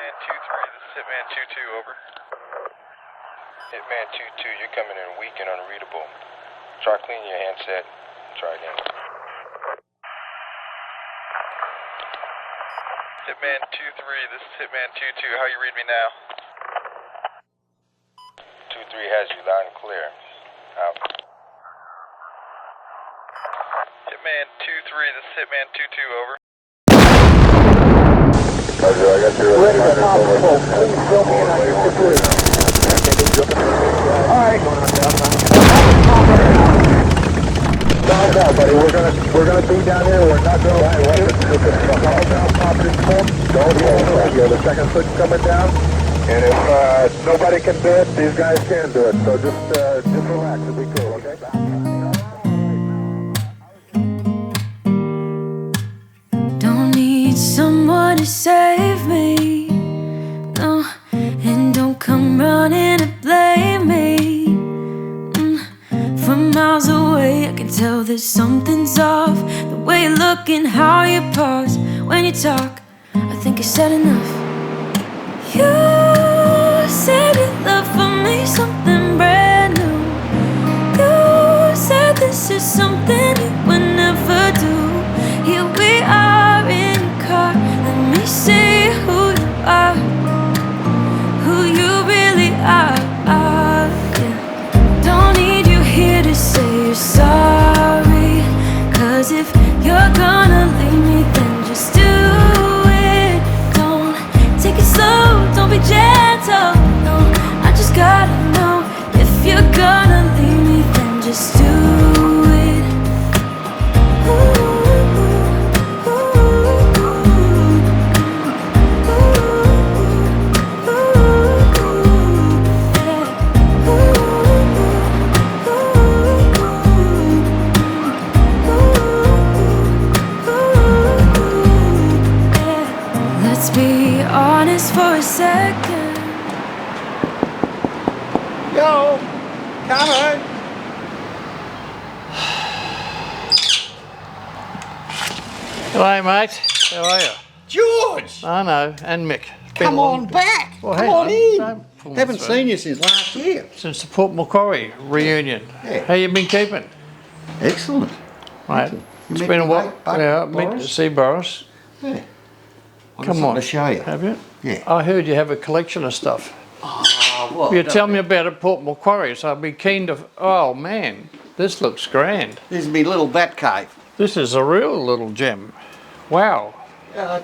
Hitman 2-3, this is Hitman 2-2, over. Hitman 2-2, you're coming in weak and unreadable. Try cleaning your handset. Try again. Hitman 2-3, this is Hitman 2-2, how you read me now? 2-3 has you loud and clear. Out. Hitman 2-3, this is Hitman 2-2, over. Roger, I got your ready to top over. Please fill me in on your security. Alright. Down, down, buddy. We're gonna be down here. We're not gonna lie. You're the second foot coming down. And if nobody can do it, these guys can do it. So just relax. It'll be cool, okay? Don't need someone to save me, no, and don't come running to blame me. From miles away I can tell that something's off. The way you look and how you pause when you talk, I think I said enough. You said you love for me something brand new. You said this is something you would never do. Here we are in your car, let me see who you are, who you really are, yeah. Don't need you here to say you're sorry, cause if you're gonna leave me then just do it. Don't take it slow, don't be gentle, no, I just gotta know. If you're gonna leave me then just do it. Ooh. Let's be honest for a second. Yo, come on. Hello, mate. How are you? George, I know, and Mick. come on back. Well, Come hang on in. Don't pull me Haven't through. seen you since last year. Since the Port Macquarie reunion. Yeah. How you been keeping? Excellent. Mate, You it's met been a your while. mate, Buck Yeah, I met to Boris? see Boris. Yeah. I've got Come something on. to show you. Have you? Yeah. I heard you have a collection of stuff. Oh, what? You tell me about it, Port Macquarie, so I'd be keen to. Oh man, this looks grand. This is my little bat cave. This is a real little gem. Wow.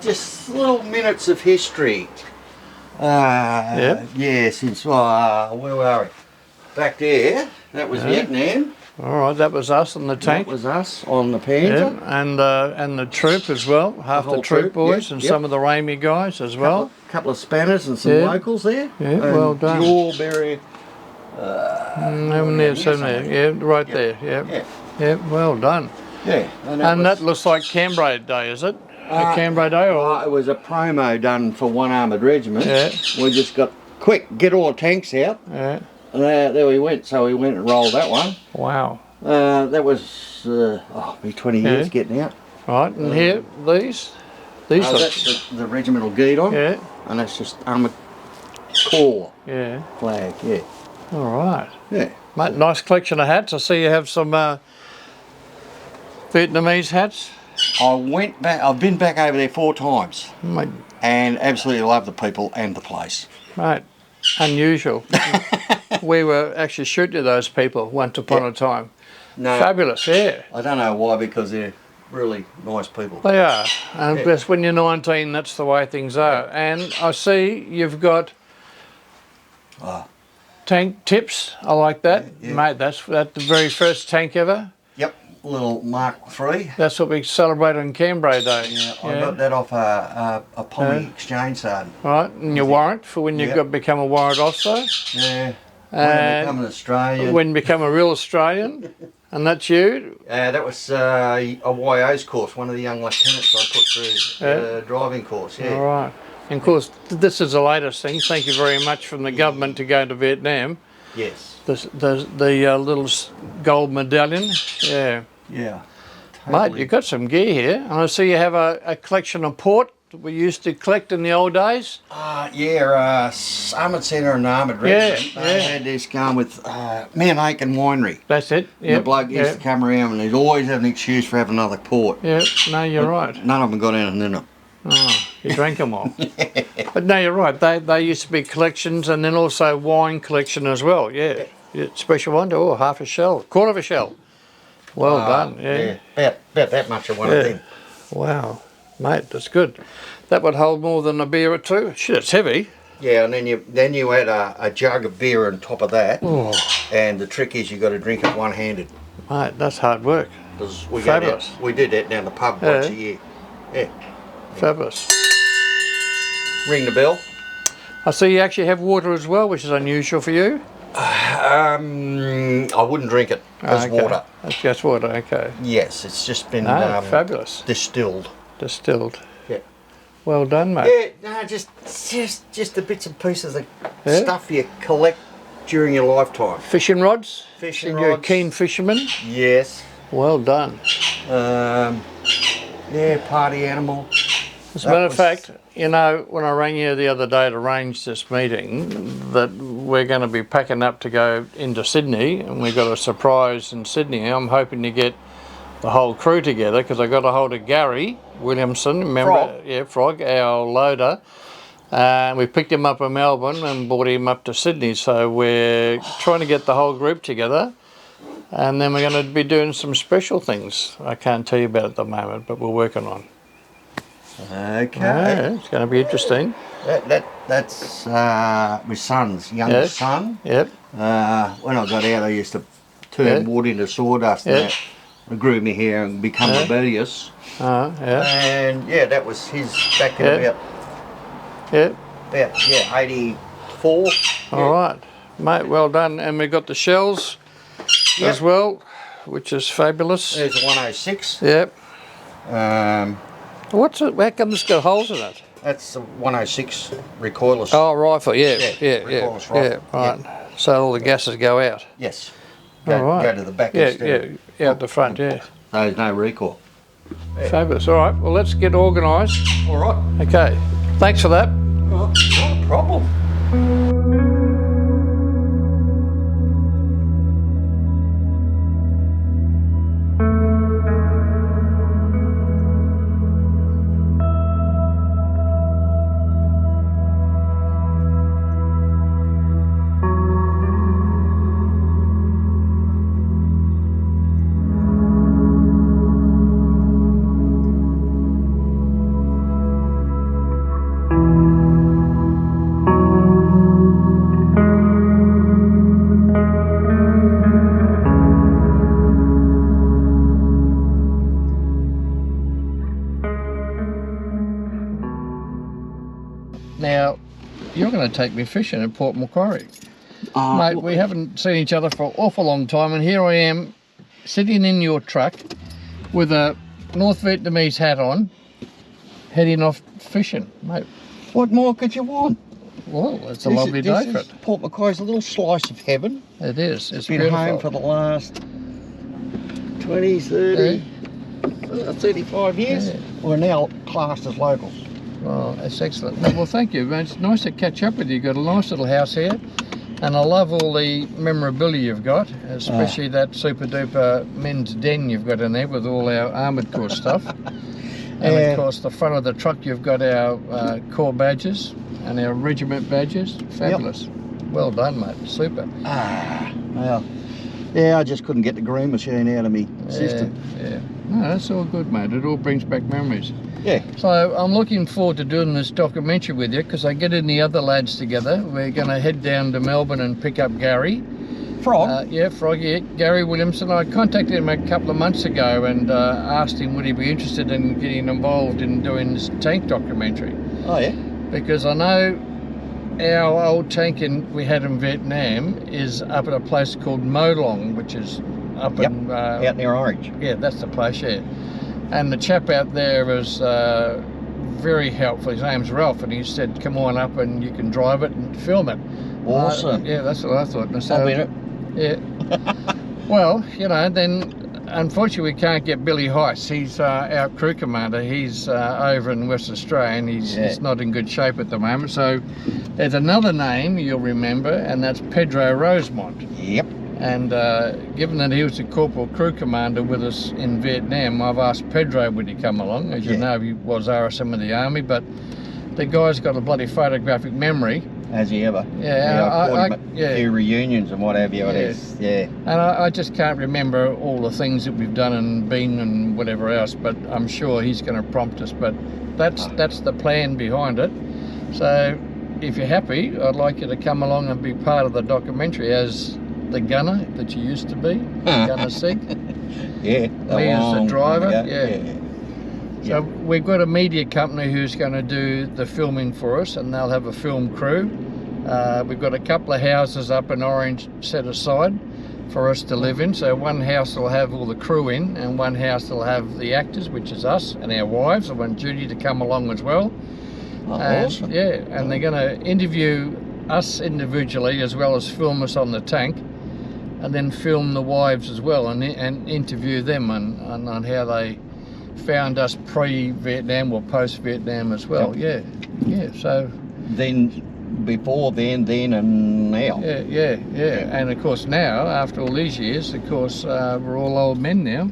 Just little minutes of history. Yeah, since, where were we? Back there, that was Vietnam. All right, that was us on the tank. That was us on the Yeah, Panzer. and the troop as well. Half the whole troop troop, boys yeah, and yep. some of the Ramey guys as well. Couple of spanners and some Yeah. locals there. Yeah, And well done. Jawberry. Over there, somewhere. Yeah, right there. Yeah. Yeah. Yeah, well done. Yeah. And that looks like Cambrai Day, is it? A Cambrai Day or? It was a promo done for one armoured regiment. Yeah. We just got, quick, get all the tanks out. Yeah. And there we went. So we went and rolled that one. Wow. That was, be 20 years Yeah. getting out. Right, and here, these look. That's the regimental guidon. Yeah. And that's just armoured corps Yeah. flag, yeah. All right. Yeah. Mate, nice collection of hats. I see you have some Vietnamese hats. I went back, I've been back over there 4 times Mate, and absolutely love the people and the place. mate, unusual. We were actually shooting at those people once upon a time. No, Fabulous, yeah. I don't know why, because they're really nice people. They are. And Yeah. just when you're 19, that's the way things are. And I see you've got tank tips. I like that. Yeah. Mate, that's the very first tank ever. Yep, little Mark III. That's what we celebrate on Cambrai Day. Yeah, I got that off a Pommy exchange sergeant. Right, and your warrant for when you Yep. become a warrant officer. Yeah, when I become an Australian. When you become a real Australian. And that's you. That was a YO's course, one of the young lieutenants I put through the driving course, yeah. All right. And of course, this is the latest thing. Thank you very much from the government to go to Vietnam. Yes. The little gold medallion. Yeah. Yeah. Mate, you've got some gear here. And I see you have a collection of port that we used to collect in the old days? Armoured Centre and Armoured Regiment. They had this going with Man Aiken Winery. That's it. And the bloke used to come around and he'd always have an excuse for having another port. Yeah, no, you're right. None of them got anything in them. Oh, you drank them all. But no, you're right. They used to be collections and then also wine collection as well. Yeah. Special one. Oh, half a shell, quarter of a shell. Well done. Yeah. About that much of one of them. Wow, mate, that's good. That would hold more than a beer or two. Shit, it's heavy. Yeah, and then you add a jug of beer on top of that. Oh. And the trick is you got to drink it one-handed. Mate, that's hard work. Fabulous. We did that down the pub once a year. Yeah. Fabulous. Ring the bell. I see you actually have water as well, which is unusual for you. I wouldn't drink it as water. That's just water, okay. Yes, it's just been fabulous. Distilled. Distilled. Yeah. Well done, mate. Yeah, no, just the bits and pieces of stuff you collect during your lifetime. Fishing rods? Fishing rods. You're a rods. keen fisherman? Yes. Well done. Party animal. As a matter of fact, you know, when I rang you the other day to arrange this meeting, that we're going to be packing up to go into Sydney, and we've got a surprise in Sydney. I'm hoping to get the whole crew together because I got a hold of Gary Williamson, remember? Frog. Yeah, Frog, our loader. We picked him up in Melbourne and brought him up to Sydney. So we're trying to get the whole group together, and then we're going to be doing some special things. I can't tell you about it at the moment, but we're working on. Okay. Yeah, it's going to be interesting. That's my son's youngest son. Yep. When I got out, I used to turn wood into sawdust. And that grew me hair and become rebellious. And that was his back in about 84. All right, mate. Well done. And we've got the shells as well, which is fabulous. There's a 106. Yep. What's it? How come it's got holes in it? That's the 106 recoilless. Oh, rifle. Yeah. Recoilless rifle. Right. So all the gases go out. Yes. Go to the back instead. Yeah, out the front. Yeah. There's no recoil. Fabulous. All right. Well, let's get organised. All right. Okay. Thanks for that. Not a problem. Now, you're going to take me fishing at Port Macquarie. Mate, we haven't seen each other for an awful long time, and here I am sitting in your truck with a North Vietnamese hat on, heading off fishing. Mate, what more could you want? Well, it's a lovely day for it. Port Macquarie's a little slice of heaven. It is. It's been beautiful. Home for the last 20, 30, 35 years. Yeah. We're now classed as locals. Well, that's excellent. Well, thank you. It's nice to catch up with you. You've got a nice little house here, and I love all the memorabilia you've got, especially that super duper men's den you've got in there with all our armoured corps stuff. And of course, the front of the truck you've got our corps badges and our regiment badges. Fabulous. Yep. Well done, mate. Super. Well, yeah, I just couldn't get the green machine out of me system. Yeah. No, that's all good, mate. It all brings back memories. Yeah. So I'm looking forward to doing this documentary with you because I get in the other lads together. We're going to head down to Melbourne and pick up Gary. Frog? Frog, Gary Williamson. I contacted him a couple of months ago and asked him would he be interested in getting involved in doing this tank documentary. Oh, yeah? Because I know our old tank we had in Vietnam is up at a place called Mo Long, which is up in... out near Orange. Yeah, that's the place, yeah. And the chap out there was very helpful. His name's Ralph, and he said, come on up and you can drive it and film it. Awesome. Yeah, that's what I thought. And so, I'll be in it. Yeah. Well, you know, then unfortunately, we can't get Billy Heiss. He's our crew commander. He's over in West Australia, and he's not in good shape at the moment. So there's another name you'll remember, and that's Pedro Rosemond. Yep. And given that he was the corporal crew commander with us in Vietnam, I've asked Pedro would he come along. As you know, he was RSM of the Army, but the guy's got a bloody photographic memory. Has he ever? Yeah, a few reunions and what have you. And I just can't remember all the things that we've done and been and whatever else, but I'm sure he's going to prompt us. But that's the plan behind it. So if you're happy, I'd like you to come along and be part of the documentary as the gunner that you used to be, Gunner Sig. Yeah. Me as the driver. Yeah. So we've got a media company who's going to do the filming for us, and they'll have a film crew. We've got a couple of houses up in Orange set aside for us to live in. So one house will have all the crew in, and one house will have the actors, which is us and our wives. I want Judy to come along as well. Awesome. Yeah, and they're going to interview us individually as well as film us on the tank, and then film the wives as well, and interview them on how they found us pre-Vietnam or post-Vietnam as well. Yep. Yeah. So then, before then, and now. Yeah. And of course now, after all these years, of course we're all old men now.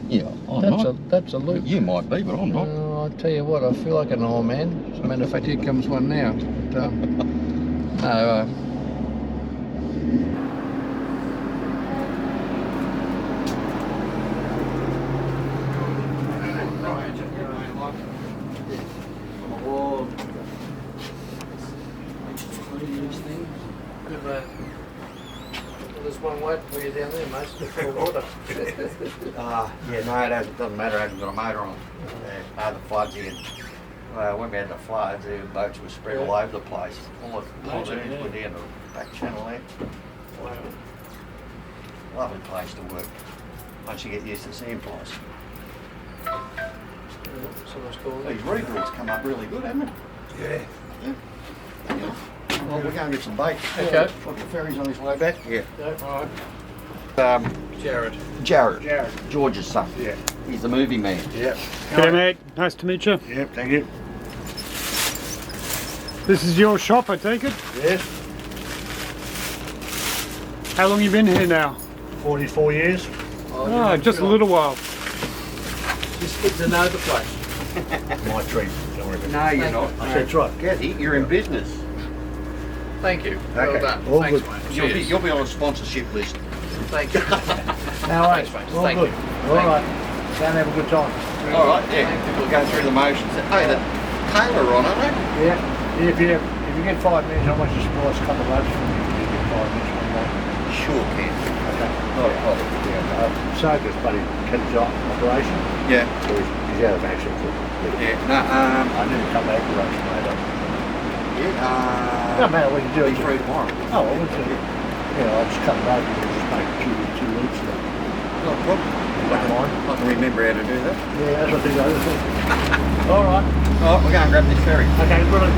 Yeah, That's a loop. You might be, but I'm not. I'll tell you what, I feel like an old man. As a matter of fact, here comes one now. But, no. There's one waiting for you down there, mate. It's full of water. No, it doesn't matter. I haven't got a motor on. The floods again. When we had the floods, the boats were spread all over the place. All the pontoons were down the back channel there. Wow. Lovely place to work. Once you get used to seeing flies. These regrets come up really good, haven't they? Yeah. Well, we're going to get some bait. Okay. Got the ferry's on his way back. Yeah. All right. Jared. George's son. Yeah. He's the movie man. Yep. G'day mate, nice to meet you. Yep, thank you. This is your shop, I take it? Yes, How long you been here now? 44 years. Oh, just a little while. Just get to know the place. My treat. Don't worry about it. No, you're not. That's right. Getty, you're in business. Thank you. Okay. Well done. All Thanks, good. mate. You'll be on a sponsorship list. Thank you. Now, Thanks, mate. all Thank good. you. All right. Go and have a good time. All right, yeah. We'll go through the motions. Hey, the Taylor on, aren't they? Yeah. If you get 5 minutes, I want you to supply us a couple of loads from you. You get 5 minutes one day. Sure can. Okay. Not a problem. Soga's buddy Ken's operation. Yeah. So he's out of action. Yeah. No, I need to come back to Rosemond later. Yeah. No matter what you do. Be free tomorrow. Oh, well, it's I'll just come back and just make 2 weeks ago. Not a problem. I can remember how to do that. Yeah, that's what they do. All right. All right, we're going to grab this ferry. Okay, brilliant.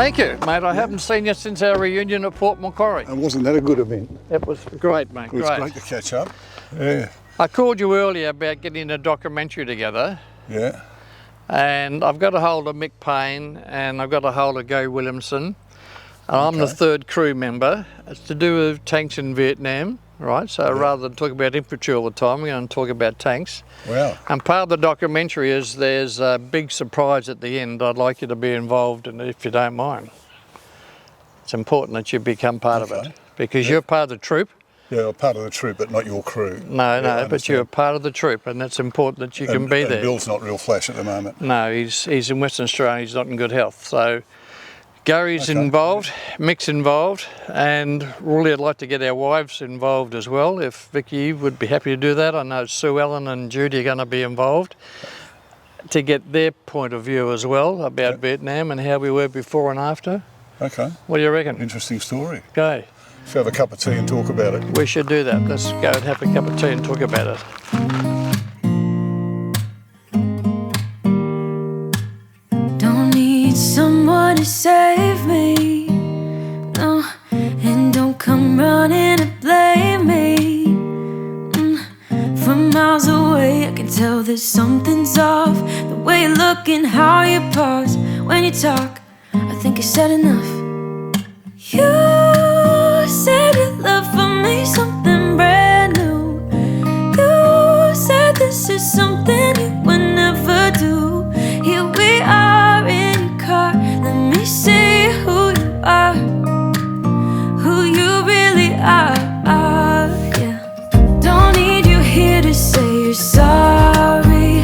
Thank you, mate. I haven't seen you since our reunion at Port Macquarie. And wasn't that a good event? It was great, mate. It was great to catch up. Yeah. I called you earlier about getting a documentary together. Yeah. And I've got a hold of Mick Payne and I've got a hold of Gary Williamson. And I'm the third crew member. It's to do with tanks in Vietnam, right? So rather than talk about infantry all the time, we're going to talk about tanks. Wow. And part of the documentary is there's a big surprise at the end. I'd like you to be involved in it if you don't mind. It's important that you become part of it because you're part of the troop. Yeah, I'm part of the troop, but not your crew. No, but you're part of the troop, and it's important that you can be there. Bill's not real flash at the moment. No, he's in Western Australia. He's not in good health. So Gary's involved, Mick's involved, and really I'd like to get our wives involved as well. If Vicky would be happy to do that, I know Sue Ellen and Judy are going to be involved to get their point of view as well about Vietnam and how we were before and after. Okay. What do you reckon? Interesting story. Okay. Let's have a cup of tea and talk about it. We should do that. Let's go and have a cup of tea and talk about it. Don't need someone to save me, no, and don't come running to blame me. From miles away I can tell that something's off. The way you look and how you pause when you talk, I think I said enough. You said your love for me something brand new. You said this is something you would never do. Here we are in your car. Let me see who you are, who you really are. Yeah. Don't need you here to say you're sorry,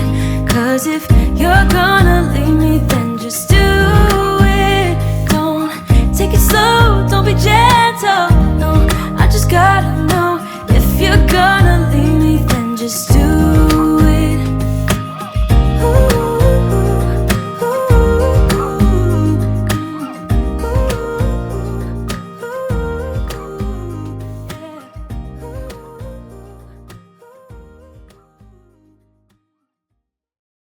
'cause if you're gonna leave me, then just do it. Don't take it slow, don't be gentle. No, I just gotta know if you're gonna leave me, then just do